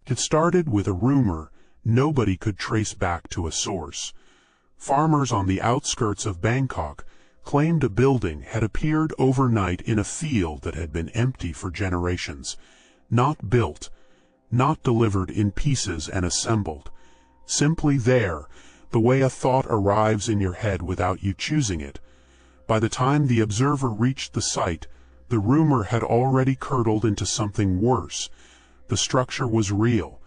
It started with a rumor nobody could trace back to a source. Farmers on the outskirts of Bangkok claimed a building had appeared overnight in a field that had been empty for generations. Not built, not delivered in pieces and assembled. Simply there, the way a thought arrives in your head without you choosing it. By the time the observer reached the site, the rumor had already curdled into something worse. The structure was real.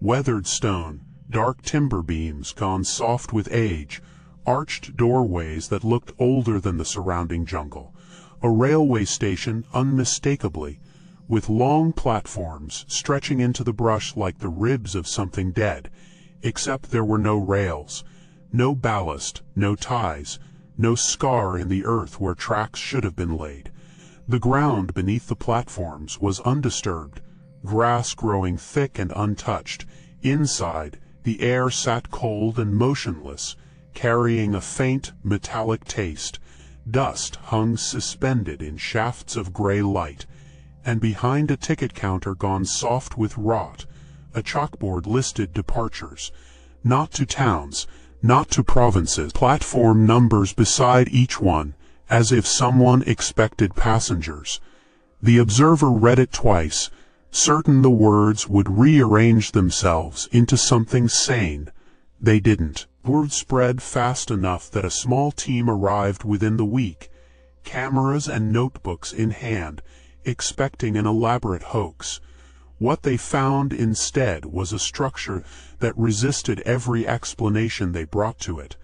Weathered stone, dark timber beams gone soft with age, arched doorways that looked older than the surrounding jungle, a railway station unmistakably, with long platforms stretching into the brush like the ribs of something dead, except there were no rails, no ballast, no ties, no scar in the earth where tracks should have been laid. The ground beneath the platforms was undisturbed, grass growing thick and untouched. Inside, the air sat cold and motionless, carrying a faint, metallic taste. Dust hung suspended in shafts of gray light, and behind a ticket counter gone soft with rot, a chalkboard listed departures. Not to towns, not to provinces, platform numbers beside each one, as if someone expected passengers. The observer read it twice, certain the words would rearrange themselves into something sane. They didn't. Word spread fast enough that a small team arrived within the week, cameras and notebooks in hand, expecting an elaborate hoax. What they found instead was a structure that resisted every explanation they brought to it.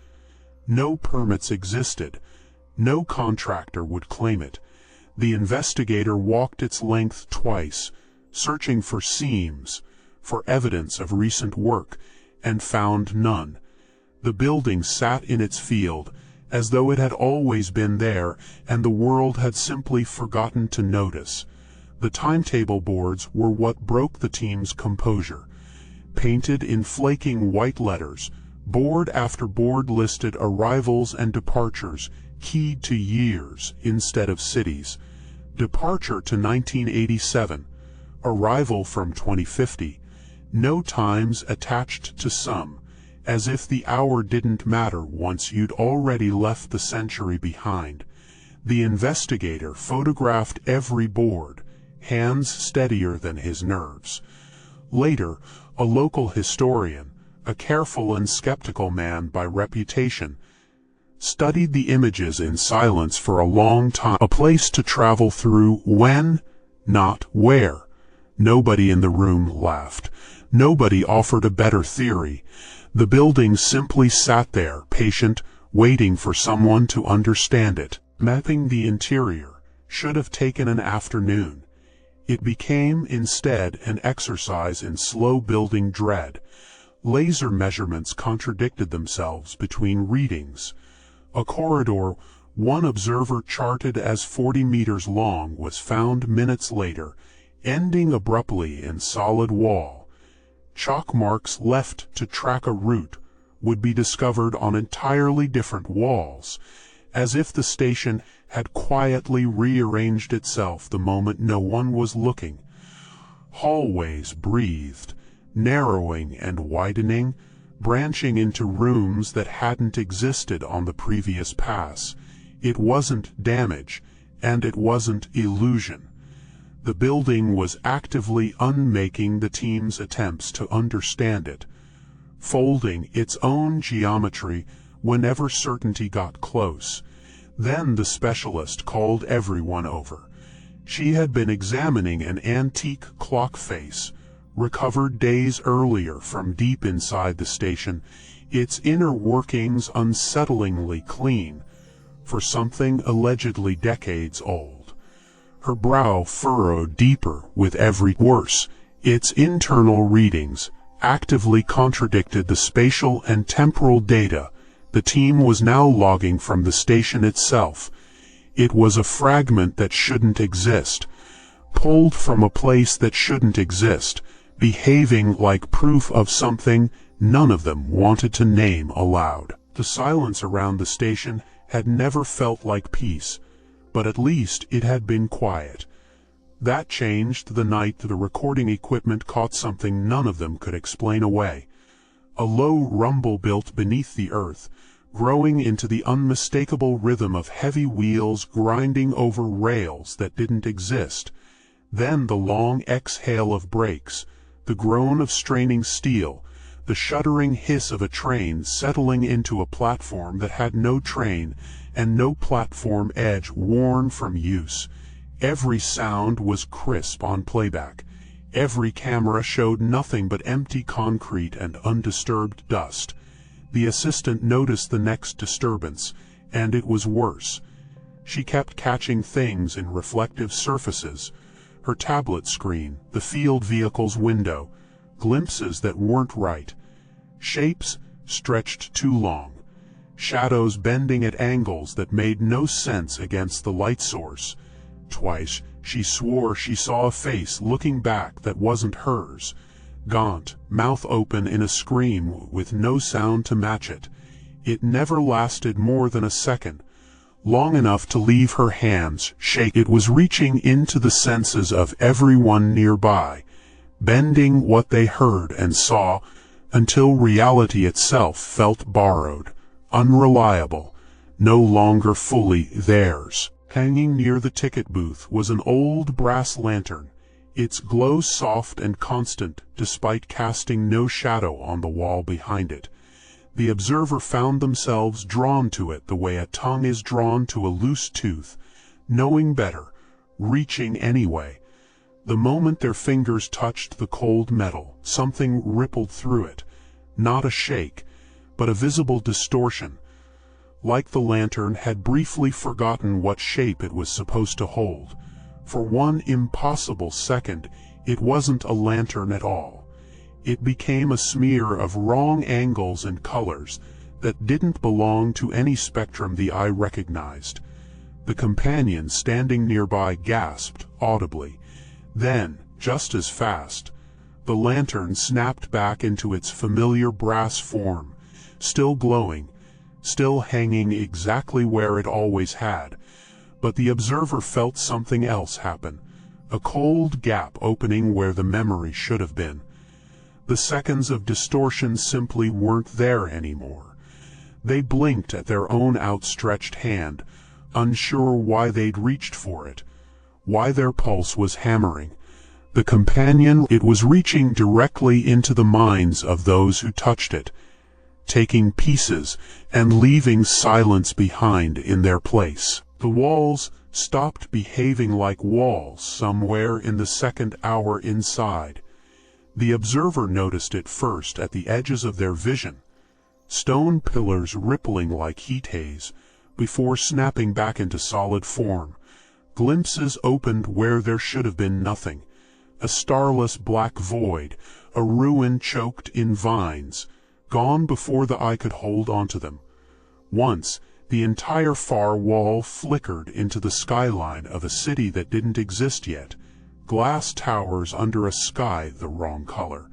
No permits existed. No contractor would claim it. The investigator walked its length twice, searching for seams, for evidence of recent work, and found none. The building sat in its field, as though it had always been there, and the world had simply forgotten to notice. The timetable boards were what broke the team's composure. Painted in flaking white letters, board after board listed arrivals and departures, keyed to years instead of cities. Departure to 1987, arrival from 2050. No times attached to some, as if the hour didn't matter once you'd already left the century behind. The investigator photographed every board, hands steadier than his nerves. Later, a local historian, a careful and skeptical man by reputation, studied the images in silence for a long time. A place to travel through when, not where. Nobody in the room laughed. Nobody offered a better theory. The building simply sat there, patient, waiting for someone to understand it. Mapping the interior should have taken an afternoon. It became, instead, an exercise in slow-building dread. Laser measurements contradicted themselves between readings. A corridor one observer charted as 40 meters long was found minutes later, ending abruptly in solid wall. Chalk marks left to track a route would be discovered on entirely different walls, as if the station had quietly rearranged itself the moment no one was looking. Hallways breathed, narrowing and widening, branching into rooms that hadn't existed on the previous pass. It wasn't damage, and it wasn't illusion. The building was actively unmaking the team's attempts to understand it, folding its own geometry whenever certainty got close. Then the specialist called everyone over. She had been examining an antique clock face, recovered days earlier from deep inside the station, its inner workings unsettlingly clean, for something allegedly decades old. Her brow furrowed deeper with every worse. Its internal readings actively contradicted the spatial and temporal data the team was now logging from the station itself. It was a fragment that shouldn't exist, pulled from a place that shouldn't exist, behaving like proof of something none of them wanted to name aloud. The silence around the station had never felt like peace, but at least it had been quiet. That changed the night the recording equipment caught something none of them could explain away. A low rumble built beneath the earth, growing into the unmistakable rhythm of heavy wheels grinding over rails that didn't exist. Then the long exhale of brakes, the groan of straining steel, the shuddering hiss of a train settling into a platform that had no train and no platform edge worn from use. Every sound was crisp on playback. Every camera showed nothing but empty concrete and undisturbed dust. The assistant noticed the next disturbance, and it was worse. She kept catching things in reflective surfaces. Her tablet screen, the field vehicle's window, glimpses that weren't right. Shapes stretched too long. Shadows bending at angles that made no sense against the light source. Twice, she swore she saw a face looking back that wasn't hers. Gaunt, mouth open in a scream with no sound to match it. It never lasted more than a second, long enough to leave her hands shake. It was reaching into the senses of everyone nearby, bending what they heard and saw, until reality itself felt borrowed, unreliable, no longer fully theirs. Hanging near the ticket booth was an old brass lantern, its glow soft and constant despite casting no shadow on the wall behind it. The observer found themselves drawn to it the way a tongue is drawn to a loose tooth, knowing better, reaching anyway. The moment their fingers touched the cold metal, something rippled through it, not a shake, but a visible distortion, like the lantern had briefly forgotten what shape it was supposed to hold. For one impossible second, it wasn't a lantern at all. It became a smear of wrong angles and colors that didn't belong to any spectrum the eye recognized. The companion standing nearby gasped audibly. Then, just as fast, the lantern snapped back into its familiar brass form, still glowing, still hanging exactly where it always had. But the observer felt something else happen, a cold gap opening where the memory should have been. The seconds of distortion simply weren't there anymore. They blinked at their own outstretched hand, unsure why they'd reached for it, why their pulse was hammering. The companion, it was reaching directly into the minds of those who touched it, taking pieces and leaving silence behind in their place. The walls stopped behaving like walls somewhere in the second hour inside. The observer noticed it first at the edges of their vision, stone pillars rippling like heat haze, before snapping back into solid form. Glimpses opened where there should have been nothing, a starless black void, a ruin choked in vines, gone before the eye could hold onto them. Once, the entire far wall flickered into the skyline of a city that didn't exist yet, glass towers under a sky the wrong color.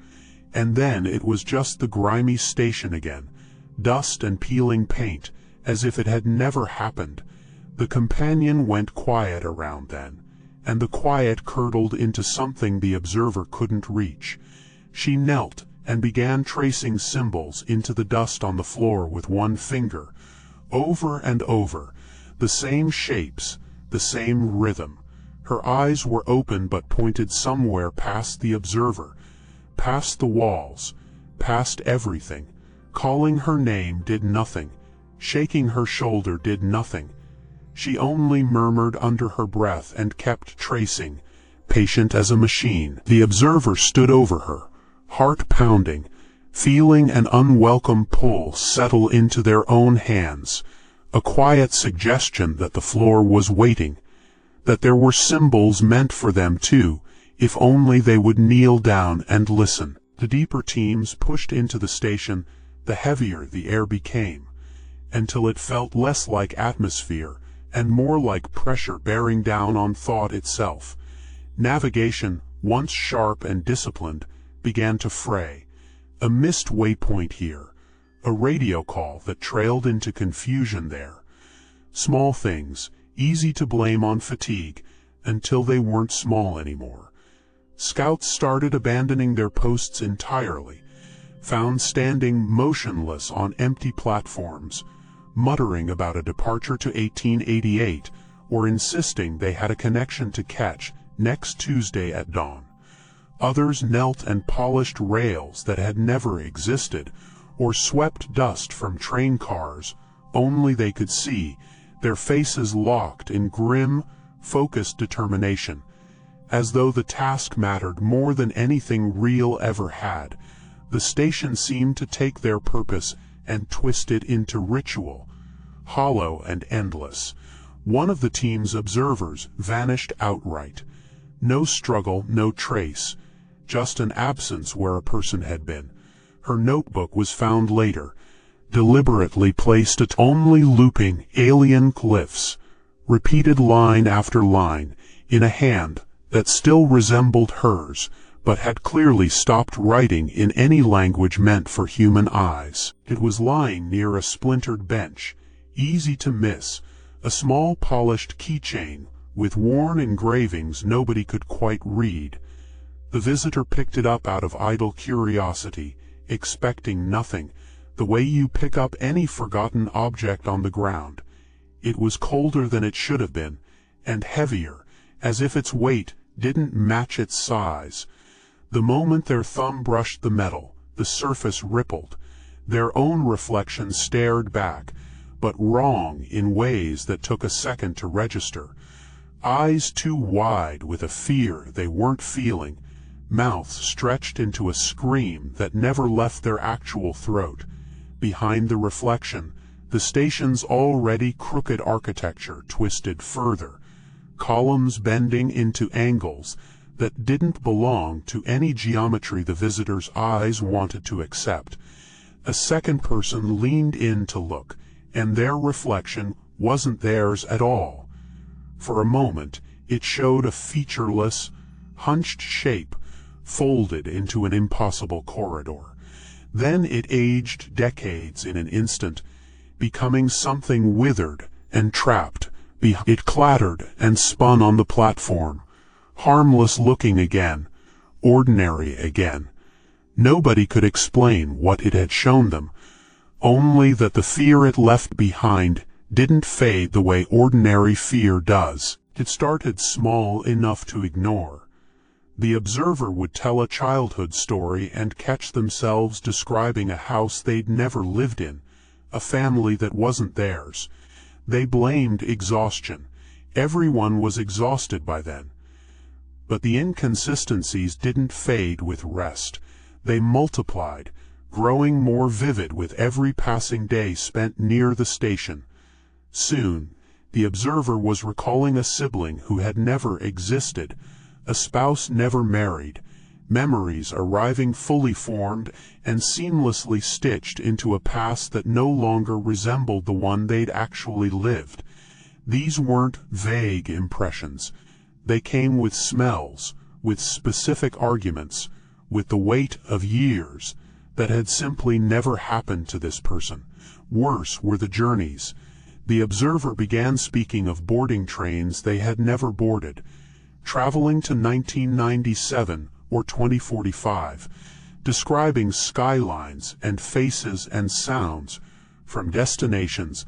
And then it was just the grimy station again, dust and peeling paint, as if it had never happened. The companion went quiet around then, and the quiet curdled into something the observer couldn't reach. She knelt and began tracing symbols into the dust on the floor with one finger, over and over, the same shapes, the same rhythm. Her eyes were open but pointed somewhere past the observer, past the walls, past everything. Calling her name did nothing. Shaking her shoulder did nothing. She only murmured under her breath and kept tracing, patient as a machine. The observer stood over her, heart pounding, feeling an unwelcome pull settle into their own hands, a quiet suggestion that the floor was waiting, that there were symbols meant for them too, if only they would kneel down and listen. The deeper teams pushed into the station, the heavier the air became, until it felt less like atmosphere and more like pressure bearing down on thought itself. Navigation, once sharp and disciplined, began to fray. A missed waypoint here, a radio call that trailed into confusion there. Small things, easy to blame on fatigue, until they weren't small anymore. Scouts started abandoning their posts entirely, found standing motionless on empty platforms, muttering about a departure to 1888, or insisting they had a connection to catch next Tuesday at dawn. Others knelt and polished rails that had never existed, or swept dust from train cars only they could see, their faces locked in grim, focused determination, as though the task mattered more than anything real ever had. The station seemed to take their purpose and twist it into ritual, hollow and endless. One of the team's observers vanished outright. No struggle, no trace, just an absence where a person had been. Her notebook was found later, deliberately placed at only looping alien glyphs, repeated line after line, in a hand that still resembled hers, but had clearly stopped writing in any language meant for human eyes. It was lying near a splintered bench, easy to miss, a small polished keychain with worn engravings nobody could quite read. The visitor picked it up out of idle curiosity, expecting nothing, the way you pick up any forgotten object on the ground. It was colder than it should have been, and heavier, as if its weight didn't match its size. The moment their thumb brushed the metal, the surface rippled. Their own reflection stared back, but wrong in ways that took a second to register. Eyes too wide with a fear they weren't feeling, mouths stretched into a scream that never left their actual throat. Behind the reflection, the station's already crooked architecture twisted further, columns bending into angles that didn't belong to any geometry the visitor's eyes wanted to accept. A second person leaned in to look, and their reflection wasn't theirs at all. For a moment, it showed a featureless, hunched shape, folded into an impossible corridor. Then it aged decades in an instant, becoming something withered and trapped. It clattered and spun on the platform, harmless looking again, ordinary again. Nobody could explain what it had shown them, only that the fear it left behind didn't fade the way ordinary fear does. It started small enough to ignore. The observer would tell a childhood story and catch themselves describing a house they'd never lived in, a family that wasn't theirs. They blamed exhaustion. Everyone was exhausted by then. But the inconsistencies didn't fade with rest. They multiplied, growing more vivid with every passing day spent near the station. Soon, the observer was recalling a sibling who had never existed, a spouse never married, memories arriving fully formed and seamlessly stitched into a past that no longer resembled the one they'd actually lived. These weren't vague impressions. They came with smells, with specific arguments, with the weight of years that had simply never happened to this person. Worse were the journeys. The observer began speaking of boarding trains they had never boarded, traveling to 1997 or 2045, describing skylines and faces and sounds from destinations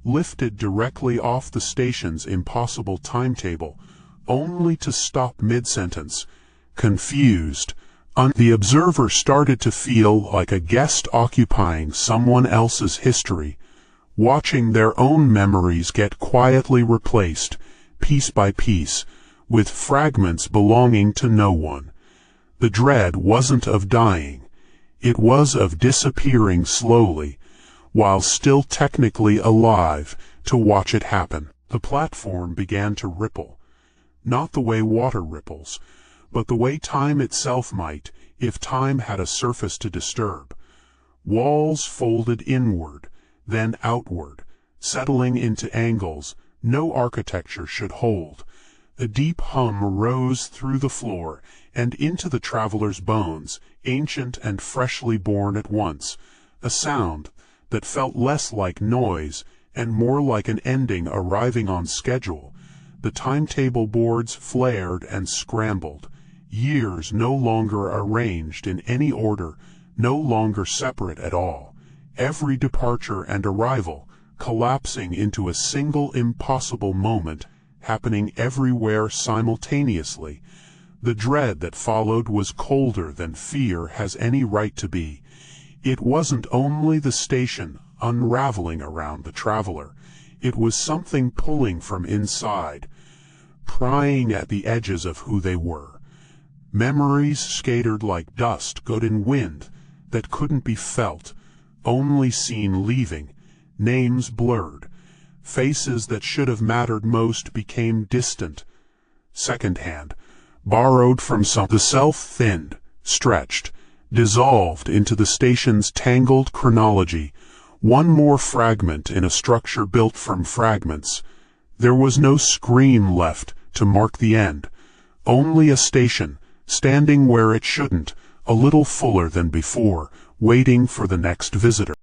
lifted directly off the station's impossible timetable, only to stop mid-sentence, confused. The observer started to feel like a guest occupying someone else's history, watching their own memories get quietly replaced, piece by piece, with fragments belonging to no one. The dread wasn't of dying. It was of disappearing slowly, while still technically alive, to watch it happen. The platform began to ripple. Not the way water ripples, but the way time itself might, if time had a surface to disturb. Walls folded inward, then outward, settling into angles no architecture should hold. A deep hum rose through the floor and into the traveler's bones, ancient and freshly born at once, a sound that felt less like noise and more like an ending arriving on schedule. The timetable boards flared and scrambled, years no longer arranged in any order, no longer separate at all, every departure and arrival collapsing into a single impossible moment, happening everywhere simultaneously. The dread that followed was colder than fear has any right to be. It wasn't only the station unraveling around the traveler. It was something pulling from inside, prying at the edges of who they were. Memories scattered like dust caught in wind that couldn't be felt, only seen leaving, names blurred, faces that should have mattered most became distant, secondhand, borrowed from some. The self thinned, stretched, dissolved into the station's tangled chronology, one more fragment in a structure built from fragments. There was no screen left to mark the end, only a station, standing where it shouldn't, a little fuller than before, waiting for the next visitor.